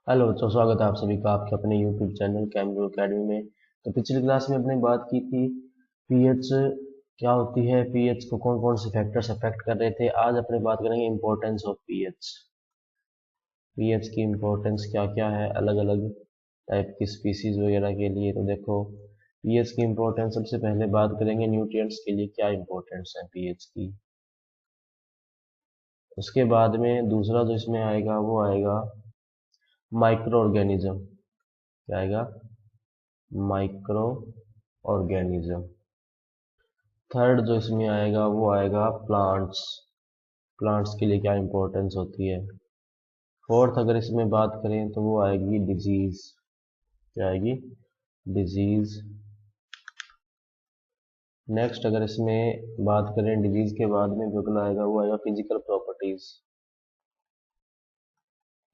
Hello, तो स्वागत है आप सभी का आपके अपने यूट्यूब चैनल कैमग्रो एकेडमी में। तो पिछली क्लास में अपने बात की थी पीएच क्या होती है, पीएच को कौन कौन से फैक्टर्स अफेक्ट कर रहे थे। आज अपने बात करेंगे इंपॉर्टेंस ऑफ पीएच। पीएच की इंपॉर्टेंस क्या क्या है अलग अलग टाइप की स्पीसीज वगैरह के लिए। तो देखो, पीएच की इंपॉर्टेंस सबसे पहले बात करेंगे न्यूट्रिएंट्स के लिए क्या इंपॉर्टेंस है पीएच की। उसके बाद में दूसरा जो इसमें आएगा वो आएगा माइक्रो ऑर्गेनिज्म। क्या आएगा? Micro organism. थर्ड जो इसमें आएगा वो आएगा प्लांट्स। प्लांट्स के लिए क्या इंपॉर्टेंस होती है। फोर्थ अगर इसमें बात करें तो वो आएगी डिजीज। क्या आएगी? डिजीज। नेक्स्ट अगर इसमें बात करें डिजीज के बाद में जो अगला आएगा वो आएगा फिजिकल प्रॉपर्टीज।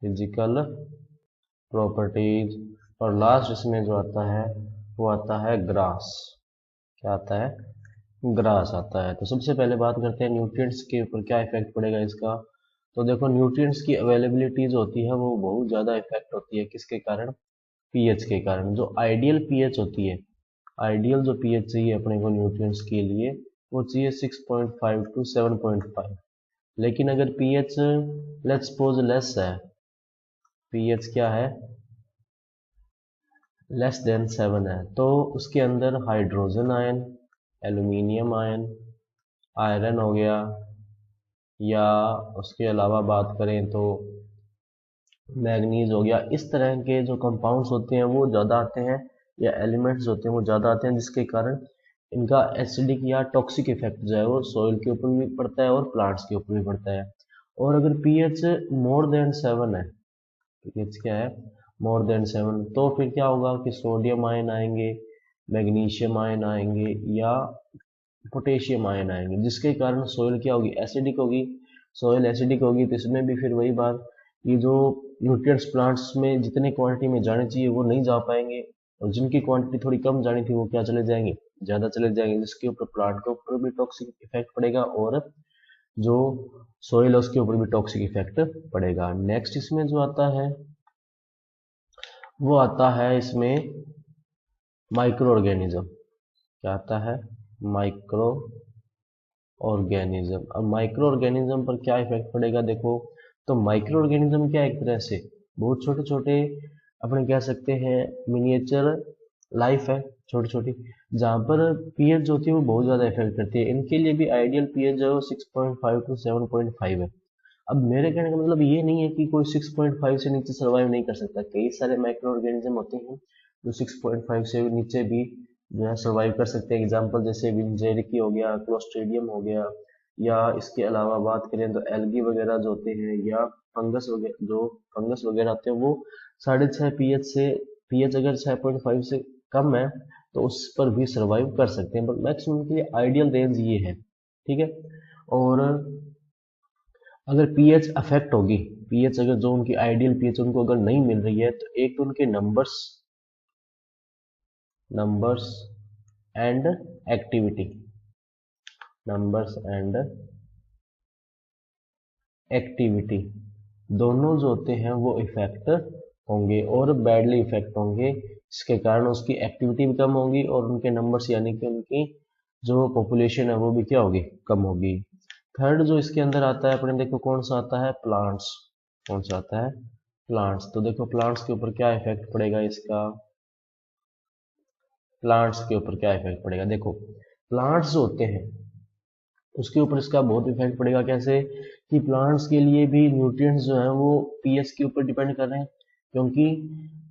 Physical properties. और लास्ट इसमें जो आता है वो आता है ग्रास। क्या आता है? ग्रास आता है। तो सबसे पहले बात करते हैं न्यूट्रिएंट्स के ऊपर क्या इफेक्ट पड़ेगा इसका। तो देखो, न्यूट्रिएंट्स की अवेलेबिलिटी जो होती है वो बहुत ज़्यादा इफेक्ट होती है किसके कारण? पीएच के कारण। जो आइडियल पीएच होती है, आइडियल जो पीएच चाहिए अपने को न्यूट्रिएंट्स के लिए वो चाहिए 6.5 टू 7.5। लेकिन अगर पीएच लेट्स सपोज लेस है, पीएच क्या है? लेस देन 7 है, तो उसके अंदर hydrogen ion, aluminium ion, iron हो गया, या उसके अलावा बात करें तो मैग्नीज हो गया, इस तरह के जो कंपाउंड्स होते हैं वो ज़्यादा आते हैं, या एलिमेंट्स होते हैं वो ज़्यादा आते हैं, जिसके कारण इनका एसिडिक या टॉक्सिक इफेक्ट जो है वो सॉइल के ऊपर भी पड़ता है और प्लांट्स के ऊपर भी पड़ता है। और अगर पीएच मोर देन 7 है, पीएच क्या है? मोर देन 7, तो फिर क्या होगा कि सोडियम आयन आएंगे, मैग्नीशियम आयन आएंगे, या पोटेशियम आयन आएंगे, जिसके कारण सॉइल क्या होगी? एसिडिक होगी। सॉइल एसिडिक होगी तो इसमें भी फिर वही बात, ये जो न्यूट्रिएंट्स प्लांट्स में जितनी क्वांटिटी में जाने चाहिए वो नहीं जा पाएंगे, और जिनकी क्वांटिटी थोड़ी कम जानी थी वो क्या चले जाएंगे? ज़्यादा चले जाएंगे, जिसके ऊपर प्लांट के ऊपर भी टॉक्सिक इफेक्ट पड़ेगा और जो सॉइल है उसके ऊपर भी टॉक्सिक इफेक्ट पड़ेगा। नेक्स्ट इसमें जो आता है वो आता है इसमें माइक्रो ऑर्गेनिज्म। क्या आता है? Micro organism. अब माइक्रो ऑर्गेनिज्म पर क्या इफेक्ट पड़ेगा देखो, तो माइक्रो ऑर्गेनिज्म क्या, एक तरह से बहुत छोटे छोटे अपने कह सकते हैं मिनिएचर लाइफ है, छोटी छोटी, जहाँ पर पीएच जो होती है वो बहुत ज़्यादा इफेक्ट करती है। इनके लिए भी आइडियल पीएच जो है 6.5 टू 7.5 है। अब मेरे कहने का मतलब ये नहीं है कि कोई 6.5 से नीचे सर्वाइव नहीं कर सकता। कई सारे माइक्रो ऑर्गेनिज्म होते हैं जो 6.5 से नीचे भी जो है सर्वाइव कर सकते हैं। एग्जांपल जैसे विंजेरिकी हो गया, क्लोस्ट्रीडियम हो गया, या इसके अलावा बात करें तो एल्गी वगैरह जो होते हैं, या फंगस वगैरह, जो फंगस वगैरह आते हैं वो 6.5 पीएच से, पीएच अगर 6.5 से कम है तो उस पर भी सर्वाइव कर सकते हैं, बट मैक्सिमम के लिए आइडियल रेंज ये है। ठीक है। और अगर पीएच अफेक्ट होगी, पीएच अगर जो उनकी आइडियल पीएच उनको अगर नहीं मिल रही है, तो एक तो उनके numbers numbers and activity, numbers and activity दोनों जो होते हैं वो इफेक्ट होंगे और बैडली इफेक्ट होंगे, इसके कारण उसकी एक्टिविटी भी कम होगी और उनके नंबर्स यानी कि उनकी जो पॉपुलेशन है वो भी क्या होगी? कम होगी। थर्ड जो इसके अंदर आता है अपने देखो कौन सा आता है? प्लांट्स। कौन सा आता है? प्लांट्स। तो देखो प्लांट्स के ऊपर क्या इफेक्ट पड़ेगा इसका। प्लांट्स के ऊपर क्या इफेक्ट पड़ेगा देखो, प्लांट्स जो होते हैं उसके ऊपर इसका बहुत इफेक्ट पड़ेगा। कैसे कि प्लांट्स के लिए भी न्यूट्रिएंट्स जो है वो पीएच के ऊपर डिपेंड कर रहे हैं, क्योंकि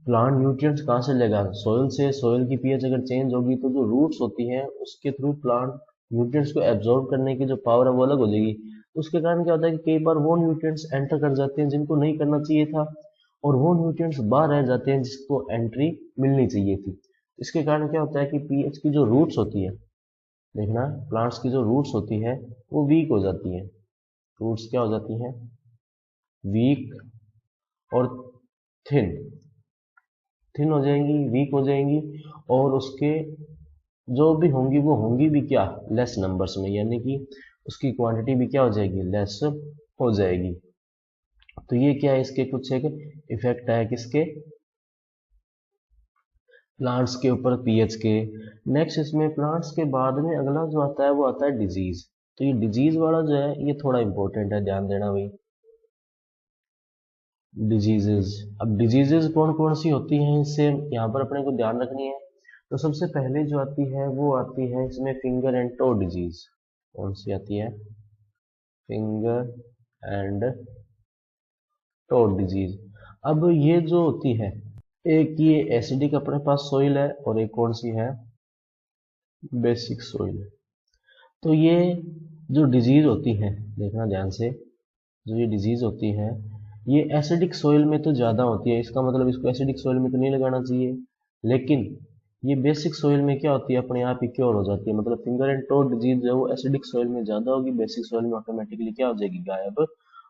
प्लांट न्यूट्रिएंट्स कहाँ से लेगा? सॉइल से। सॉइल की पीएच अगर चेंज होगी तो जो रूट्स होती हैं उसके थ्रू प्लांट न्यूट्रिएंट्स को एब्जॉर्ब करने की जो पावर है वो अलग हो जाएगी। उसके कारण क्या होता है कि कई बार वो न्यूट्रिएंट्स एंटर कर जाते हैं जिनको नहीं करना चाहिए था, और वो न्यूट्रिएंट्स बाहर रह जाते हैं जिसको एंट्री मिलनी चाहिए थी। इसके कारण क्या होता है कि पीएच की जो रूट्स होती है, देखना प्लांट्स की जो रूट्स होती है वो वीक हो जाती हैं। रूट्स क्या हो जाती हैं? वीक और थिन। थिन हो जाएंगी, वीक हो जाएंगी, और उसके जो भी होंगी वो होंगी भी क्या? लेस नंबर्स में, यानी कि उसकी क्वांटिटी भी क्या हो जाएगी? लेस हो जाएगी। तो ये क्या है, इसके कुछ एक इफेक्ट है किसके, प्लांट्स के ऊपर पीएच के। नेक्स्ट इसमें प्लांट्स के बाद में अगला जो आता है वो आता है डिजीज। तो ये डिजीज वाला जो है ये थोड़ा इंपॉर्टेंट है, ध्यान देना भाई। डिजीजेज, अब डिजीजेज कौन कौन सी होती हैं इससे यहाँ पर अपने को ध्यान रखनी है। तो सबसे पहले जो आती है वो आती है इसमें फिंगर एंड टो डिजीज। कौन सी आती है, फिंगर एंड टो डिजीज। अब ये जो होती है, एक ये एसिडिक अपने पास सोइल है और एक कौन सी है, बेसिक सोइल। तो ये जो डिजीज होती है, देखना ध्यान से, जो ये डिजीज होती है ये एसिडिक सोइल में तो ज़्यादा होती है, इसका मतलब इसको एसिडिक सोइल में तो नहीं लगाना चाहिए, लेकिन ये बेसिक सोइल में क्या होती है, अपने आप ही क्योर हो जाती है। मतलब फिंगर एंड टो डिजीज जो है वो एसिडिक सोइल में ज़्यादा होगी, बेसिक सोइल में ऑटोमेटिकली क्या हो जाएगी, गायब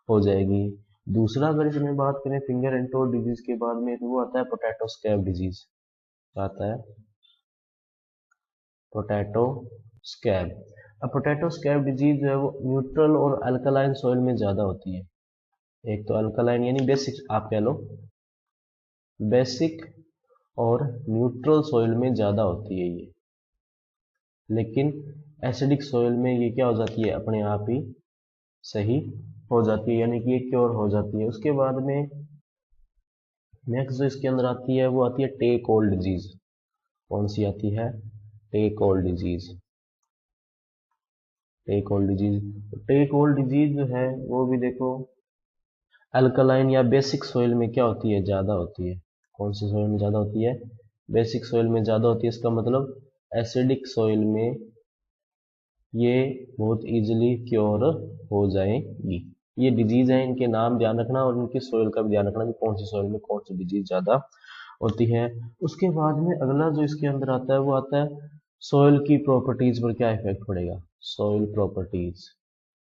हो जाएगी। दूसरा अगर इसमें बात करें फिंगर एंड टो डिजीज के बाद में, तो वो आता है पोटैटो स्कैब डिजीज। आता है पोटैटो स्कैब। अब पोटैटो स्कैब डिजीज जो है वो न्यूट्रल और अल्कलाइन सॉइल में ज़्यादा होती है। एक तो अल्कलाइन यानी बेसिक, आप कह लो बेसिक और न्यूट्रल सॉइल में ज़्यादा होती है ये, लेकिन एसिडिक सॉइल में ये क्या हो जाती है, अपने आप ही सही हो जाती है, यानी कि ये क्योर हो जाती है। उसके बाद में नेक्स्ट जो इसके अंदर आती है वो आती है टेक होल्ड डिजीज। कौन सी आती है, take hold disease. Take hold disease, take hold disease जो है वो भी देखो अल्कलाइन या बेसिक सोइल में क्या होती है, ज़्यादा होती है। कौन सी सोइल में ज़्यादा होती है, बेसिक सोइल में ज़्यादा होती है। इसका मतलब एसिडिक सोइल में ये बहुत इजीली क्योर हो जाएगी। ये डिजीज है, इनके नाम ध्यान रखना और इनकी सोइल का भी ध्यान रखना कि कौन सी सोइल में कौन सी डिजीज ज़्यादा होती है। उसके बाद में अगला जो इसके अंदर आता है वो आता है सोइल की प्रॉपर्टीज पर क्या इफेक्ट पड़ेगा। सोइल प्रॉपर्टीज,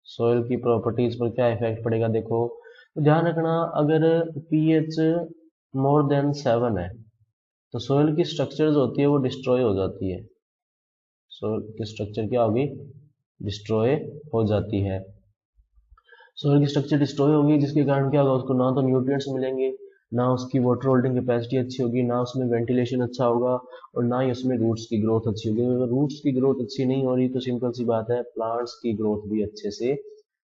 सोइल की प्रॉपर्टीज पर क्या इफेक्ट पड़ेगा, देखो तो ध्यान रखना, अगर पीएच मोर देन 7 है तो सोइल की स्ट्रक्चर जो होती है वो डिस्ट्रॉय हो जाती है। सोइल की स्ट्रक्चर क्या होगी, डिस्ट्रॉय हो जाती है। सोइल की स्ट्रक्चर डिस्ट्रॉय होगी जिसके कारण क्या होगा, उसको ना तो न्यूट्रिएंट्स मिलेंगे, ना उसकी वाटर होल्डिंग कैपेसिटी अच्छी होगी, ना उसमें वेंटिलेशन अच्छा होगा और ना ही उसमें रूट्स की ग्रोथ अच्छी होगी। अगर रूट्स की ग्रोथ अच्छी नहीं हो रही तो सिंपल सी बात है प्लांट्स की ग्रोथ भी अच्छे से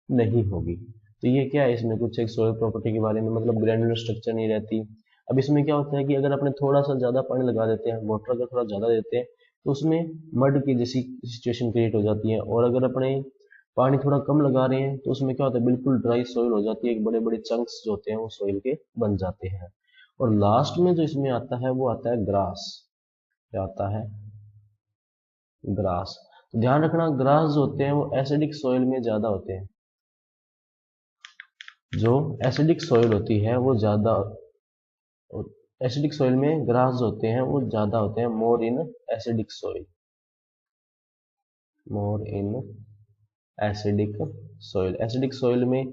नहीं होगी। तो ये क्या है, इसमें कुछ एक सोइल प्रॉपर्टी के बारे में, मतलब ग्रैनुलर स्ट्रक्चर नहीं रहती। अब इसमें क्या होता है कि अगर अपने थोड़ा सा ज़्यादा पानी लगा देते हैं, वाटर अगर थोड़ा ज़्यादा देते हैं तो उसमें मड की जैसी सिचुएशन क्रिएट हो जाती है, और अगर अपने पानी थोड़ा कम लगा रहे हैं तो उसमें क्या होता है, बिल्कुल ड्राई सॉइल हो जाती है, एक बड़े बड़े चंक्स जो होते हैं वो सॉइल के बन जाते हैं। और लास्ट में जो इसमें आता है वो आता है ग्रास। क्या आता है, ग्रास। तो ध्यान रखना ग्रास जो होते हैं वो एसिडिक सॉइल में ज़्यादा होते हैं। जो एसिडिक सॉइल होती है वो ज़्यादा, एसिडिक सॉइल में ग्रास जो होते हैं वो ज़्यादा होते हैं, more in acidic soil, more in acidic soil. Acidic soil में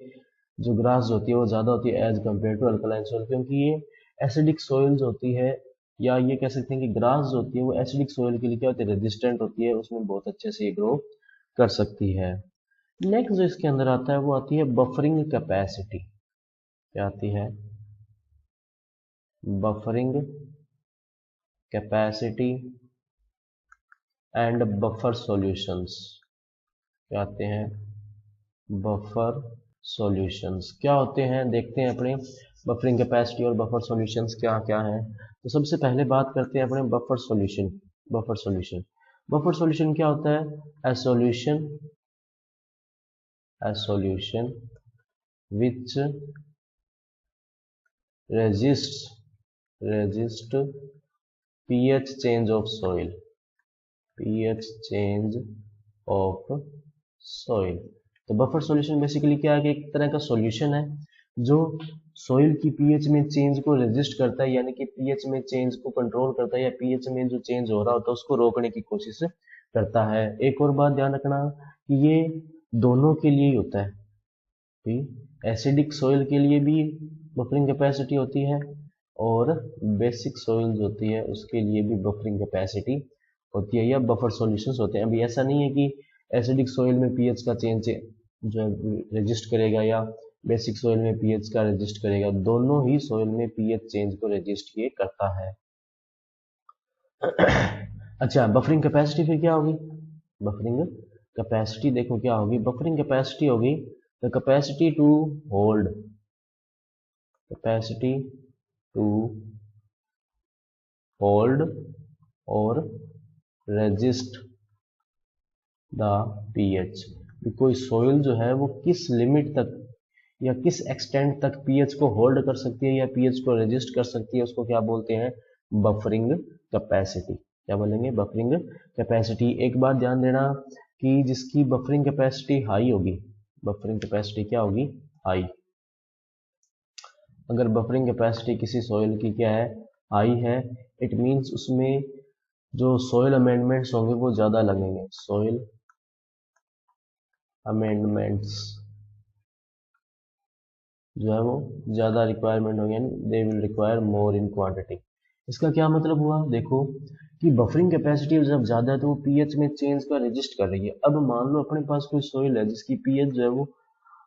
जो ग्रास होती है वो ज़्यादा होती है as compare to alkaline soil, क्योंकि ये एसिडिक सॉइल जो होती है, या ये कह सकते हैं कि ग्रास जो होती है वो एसिडिक सॉइल के लिए क्या होती है, रेजिस्टेंट होती है, उसमें बहुत अच्छे से ये ग्रो कर सकती है। नेक्स्ट जो इसके अंदर आता है वो आती है बफरिंग कैपेसिटी। क्या आती है, buffering capacity and buffer solutions. क्या आते हैं, बफर सॉल्यूशंस क्या होते हैं, देखते हैं अपने बफरिंग कैपेसिटी और बफर सॉल्यूशंस क्या क्या हैं। तो सबसे पहले बात करते हैं अपने buffer solution. Buffer solution, buffer solution क्या होता है, ए solution which resist pH change of soil, pH change of soil। तो बफर सॉल्यूशन बेसिकली क्या है कि एक तरह का सॉल्यूशन है जो सोइल की पीएच में चेंज को रेजिस्ट करता है, यानी कि पीएच में चेंज को कंट्रोल करता है, या पीएच में जो चेंज हो रहा होता है उसको रोकने की कोशिश करता है। एक और बात ध्यान रखना कि ये दोनों के लिए ही होता है, एसिडिक सोइल के लिए भी बफरिंग कैपेसिटी होती है और बेसिक सोइल जो होती है उसके लिए भी बफरिंग कैपेसिटी होती है, या बफर सॉल्यूशंस होते हैं। अभी ऐसा नहीं है कि एसिडिक सोइल में पीएच का चेंज जो है रेजिस्ट करेगा या बेसिक सॉइल में पीएच का रजिस्ट करेगा, दोनों ही सॉइल में पीएच चेंज को रजिस्ट ये करता है। अच्छा, बफरिंग कैपेसिटी फिर क्या होगी? बफरिंग कैपेसिटी देखो क्या होगी, बफरिंग कैपेसिटी होगी the capacity to hold, capacity to hold और रेजिस्ट द पीएच। कोई सॉइल जो है वो किस लिमिट तक या किस एक्सटेंट तक पीएच को होल्ड कर सकती है या पीएच को रेजिस्ट कर सकती है, उसको क्या बोलते हैं? Buffering capacity. क्या बोलेंगे? Buffering capacity. एक बात ध्यान देना कि जिसकी बफरिंग कैपेसिटी हाई होगी, बफरिंग कैपेसिटी क्या होगी? हाई। अगर बफरिंग कैपेसिटी किसी सॉइल की क्या है? हाई है, इट मींस उसमें जो सॉइल अमेंडमेंट्स होंगे वो ज्यादा लगेंगे, सॉइल अमेंडमेंट्स जो है वो ज्यादा रिक्वायरमेंट होंगे, they will require more in quantity. इसका क्या मतलब हुआ? देखो कि बफरिंग कैपेसिटी जब ज्यादा है तो वो पीएच में चेंज का रजिस्ट कर रही है। अब मान लो अपने पास कोई सॉइल है जिसकी पीएच जो है वो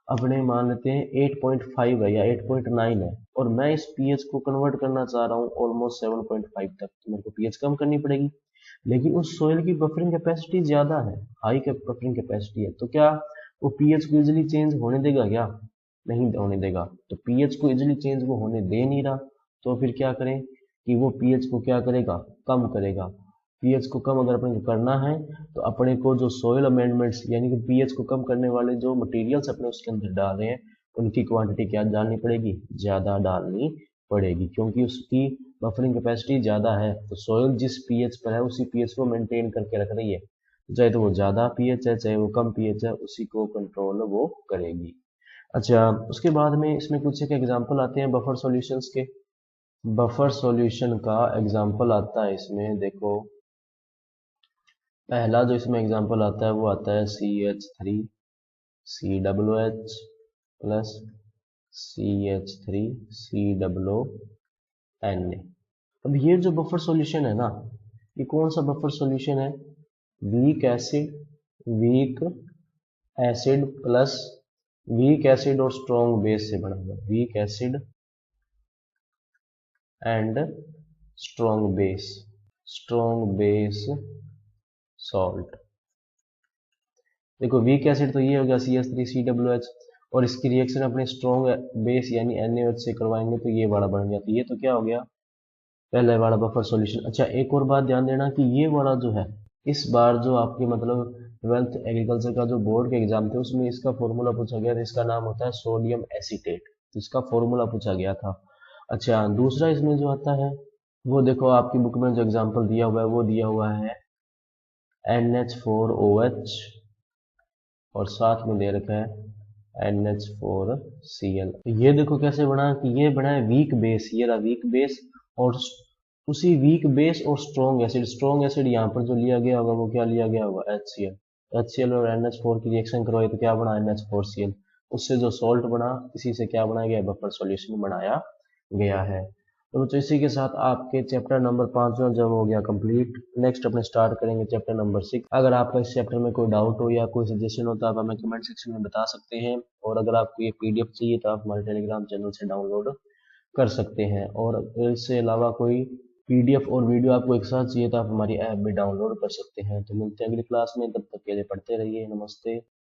अपने मान लेते हैं 8.5 है या 8.9 है, और मैं इस पीएच को कन्वर्ट करना चाह रहा हूँ ऑलमोस्ट 7.5 तक, तो मेरे को पीएच कम करनी पड़ेगी। लेकिन उस सॉइल की बफरिंग कैपेसिटी ज्यादा है, हाई बफरिंग कैपेसिटी है, तो क्या वो पीएच को इजिली चेंज होने देगा? क्या नहीं होने देगा। तो पीएच को इजिली चेंज वो होने दे नहीं रहा, तो फिर क्या करें कि वो पीएच को क्या करेगा? कम करेगा। पीएच को कम अगर अपने को करना है तो अपने को जो सॉइल अमेंडमेंट्स यानी कि पीएच को कम करने वाले जो मटेरियल्स अपने उसके अंदर डाल रहे हैं उनकी क्वांटिटी क्या डालनी पड़ेगी? ज्यादा डालनी पड़ेगी, क्योंकि उसकी बफरिंग कैपेसिटी ज्यादा है। तो सॉइल जिस पीएच पर है उसी पीएच को मेंटेन करके रख रही है, चाहे तो वो ज्यादा पीएच है चाहे वो कम पीएच है, उसी को कंट्रोल वो करेगी। अच्छा, उसके बाद में इसमें कुछ एक एग्जांपल आते हैं बफर सॉल्यूशंस के। बफर सॉल्यूशन का एग्जांपल आता है इसमें, देखो पहला जो इसमें एग्जांपल आता है वो आता है CH3 COOH plus CH3 COONA। अब ये जो बफर सॉल्यूशन है ना, ये कौन सा बफर सॉल्यूशन है? Weak acid plus weak acid और स्ट्रॉन्ग बेस से बना हुआ, weak acid and strong base salt. देखो वीक एसिड तो ये हो गया CH3COOH, और इसकी रिएक्शन अपने स्ट्रॉन्ग बेस यानी NaOH से करवाएंगे तो ये वाला बन जाता है। ये तो क्या हो गया? पहले वाला बफर सॉल्यूशन। अच्छा, एक और बात ध्यान देना कि ये वाला जो है, इस बार जो आपके मतलब 12th एग्रीकल्चर का जो बोर्ड के एग्जाम थे उसमें इसका फॉर्मूला पूछा गया था, इसका नाम होता है सोडियम एसीटेट, तो इसका फॉर्मूला पूछा गया था। अच्छा, दूसरा इसमें जो आता है वो देखो आपकी बुक में जो एग्जाम्पल दिया हुआ है वो दिया हुआ है NH4OH और साथ में दे रखा है NH4Cl। ये देखो कैसे बना कि ये बना है वीक बेस, ये रहा वीक बेस, और उसी वीक बेस और स्ट्रॉन्ग एसिड यहाँ पर जो लिया गया होगा वो क्या लिया गया होगा? HCl और NH4 की रिएक्शन करवाई तो क्या बना? NH4Cl। उससे जो सॉल्ट बना, इसी से क्या बनाया गया? बफर सॉल्यूशन बनाया गया है। तो इसी के साथ आपके चैप्टर नंबर 5 जब हो गया कंप्लीट, नेक्स्ट अपने स्टार्ट करेंगे चैप्टर नंबर 6। अगर आपका इस चैप्टर में कोई डाउट हो या कोई सजेशन हो तो आप हमें कमेंट सेक्शन में बता सकते हैं, और अगर आपको ये PDF चाहिए तो आप हमारे टेलीग्राम चैनल से डाउनलोड कर सकते हैं, और इससे अलावा कोई PDF और वीडियो आपको एक साथ चाहिए तो आप हमारी ऐप भी डाउनलोड कर सकते हैं। तो मिलते हैं अगली क्लास में, तब तक के लिए पढ़ते रहिए। नमस्ते।